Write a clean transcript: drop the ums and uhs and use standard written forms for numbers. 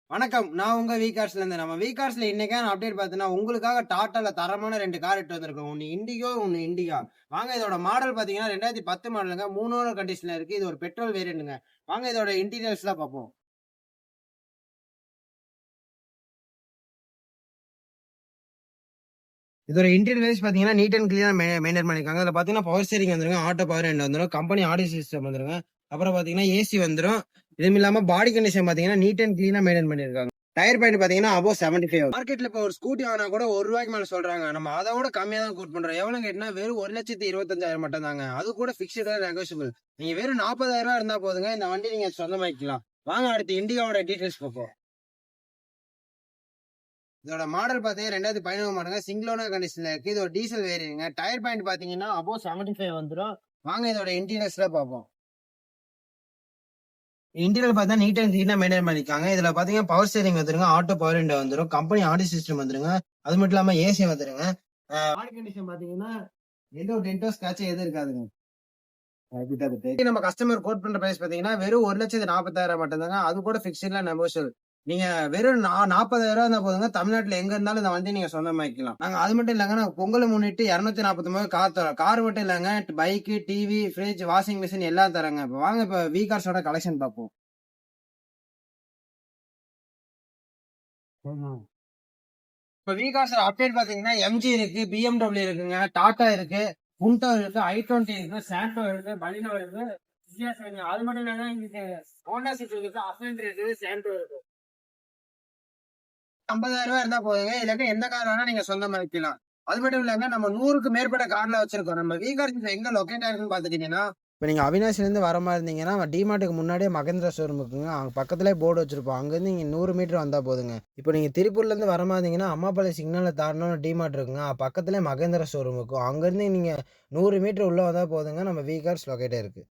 வணக்கம். நான் உங்க V-Carsலேருந்து. நம்ம V-Carsல இன்னைக்கான அப்டேட் பார்த்தீங்கன்னா, உங்களுக்காக டாட்டால தரமான 2 கார் எடுத்து வந்திருக்கோம். ஒண்ணு இண்டிகோ, ஒண்ணு இண்டிகா. வாங்க இதோட மாடல் பார்த்தீங்கன்னா, 2010 மாடலுங்க. 3 ஓனர் கண்டிஷன்ல இருக்கு. இது ஒரு பெட்ரோல் வேரியண்ட்ங்க. வாங்க இதோட இன்டீரியர்ஸ்லாம் பார்ப்போம். இதோட இன்டீரியர் வைஸ் பார்த்தீங்கன்னா, நீட் அண்ட் கிளீனா மெயின்டெயின் பண்ணியிருக்காங்க. இதுல பார்த்தீங்கன்னா, பவர் ஸ்டீரிங் வந்துருங்க. ஆட்டோ பவர் விண்டோ வந்துரும். கம்பெனி ஆடியோ சிஸ்டம் வந்துருங்க. அப்புறம் பார்த்தீங்கன்னா, ஏசி வந்துரும். இதுவும் இல்லாம பாடி கண்டிஷன் பார்த்தீங்கன்னா, நீட் அண்ட் கிளீனா மெயின்டெயின் பண்ணியிருக்காங்க. டயர் பாயிண்ட் பார்த்தீங்கன்னா, அபோவ் 75. மார்க்கெட்ல இப்போ ஒரு ஸ்கூட்டி வாங்குனா கூட ரூ. 1 மேல சொல்றாங்க. நம்ம அத விட கம்மியா தான் கோட் பண்றோம். எவ்வளோன்னு கேட்டீங்கன்னா, வெறும் 1,25,000 மட்டும் தாங்க. அது கூட ஃபிக்ஸ்டு நெகோஷியபிள். நீங்க வெறும் ரூ. 40,000 இருந்தா போதுங்க. இந்த வண்டி நீங்க சொந்தமாக்கிக்கலாம். வாங்க அடுத்து இண்டிகாவோட டீடைல்ஸ் பார்ப்போம். இதோட மாடல் பார்த்தீங்கன்னா 2017 மாடலுங்க. சிங்கிள் ஓனர் கண்டிஷன்ல இருக்கு. இது ஒரு டீசல் வேரியண்ட்ங்க. டயர் பாயிண்ட் பார்த்தீங்கன்னா, அபோவ் 75 வந்துரும். வாங்க இதோட இன்டீரியர்ஸ்ல பார்ப்போம். இன்டீரியர் பார்த்தா நீட் அண்ட் கிளீனா மெயின்டைன் பண்ணிருக்காங்க. இதுல பாத்தீங்கன்னா பவர் ஸ்டீரிங் வந்துருங்க. ஆட்டோ பவர் விண்டோ வந்துரும். கம்பெனி ஆடியோ சிஸ்டம் வந்துருங்க. அது மட்டும் இல்லாம ஏசி வந்துருங்க. பாடி கண்டிஷன் பாத்தீங்கன்னா எந்த ஒரு டென்டோ ஸ்கிராட்ச் எதுவும் இருக்காதுங்க. நம்ம கஸ்டமர் கோட் பண்ற பிரைஸ் பாத்தீங்கன்னா வெறும் 1,40,000 மட்டும் தாங்க. அது கூட பிக்ஸ்ட்ல நெகோஷியபிள். நீங்க வெறும் 40,000 இருந்தா போதுங்க. தமிழ்நாட்டுல எங்க இருந்தாலும் இந்த வண்டி நீங்க சொந்தமாக்கிக்கலாம். நாங்க அது மட்டும் இல்லங்க, நாங்க பொங்கலை முன்னிட்டு 249 கார் தரோம். கார் மட்டும் இல்லங்க, bike, TV, fridge, washing machine எல்லாம் தரங்க. இப்ப வாங்க இப்ப V-Carஸோட கலெக்ஷன் பார்ப்போம். இப்ப V-Carsல அப்டேட் பாத்தீங்கன்னா MG இருக்கு, BMW இருக்குங்க, டாடா இருக்கு, புண்டோ இருக்கு, i20 இருக்கு, சாண்டோ இருக்கு, பலினோ இருக்கு, வித்தியாசம் இருக்கு. அது மட்டும் இல்லங்க, இங்க ஹோண்டா சிட்டி இருக்கு, அசென்ட் இருக்கு, சாண்டோ இருக்கு. 50,000 இருந்தா போதுங்க. இல்லாட்டி எந்த கார் வேணா நீங்க சொந்தமா வைக்கலாம். அது மட்டும் இல்லங்க, நம்ம 100க்கு மேற்பட்ட கார்ல வச்சிருக்கோம். நம்ம V-Cars எங்க லொகேட் ஆயிருக்குன்னு பாத்துட்டீங்கன்னா, இப்ப நீங்க அவினாசிலேருந்து வர மாதிரி இருந்தீங்கன்னா, டிமார்ட்டுக்கு முன்னாடியே மகேந்திரா ஷோரூம் இருக்குங்க. அங்க பக்கத்திலேயே போர்டு வச்சிருப்போம். அங்கேருந்து நீங்க 100 மீட்டர் வந்தா போதுங்க. இப்ப நீங்க திருப்பூர்லேருந்து வர மாதிரி இருந்தீங்கன்னா, அம்மாபாளையம் சிக்னல தாண்டுனோன டிமார்ட் இருக்குங்க. பக்கத்திலேயே மகேந்திரா ஷோரூம் இருக்கும். அங்கேருந்து நீங்க 100 மீட்டர் உள்ள வந்தா போதுங்க. நம்ம V-Cars லொகேட் ஆயிருக்கு.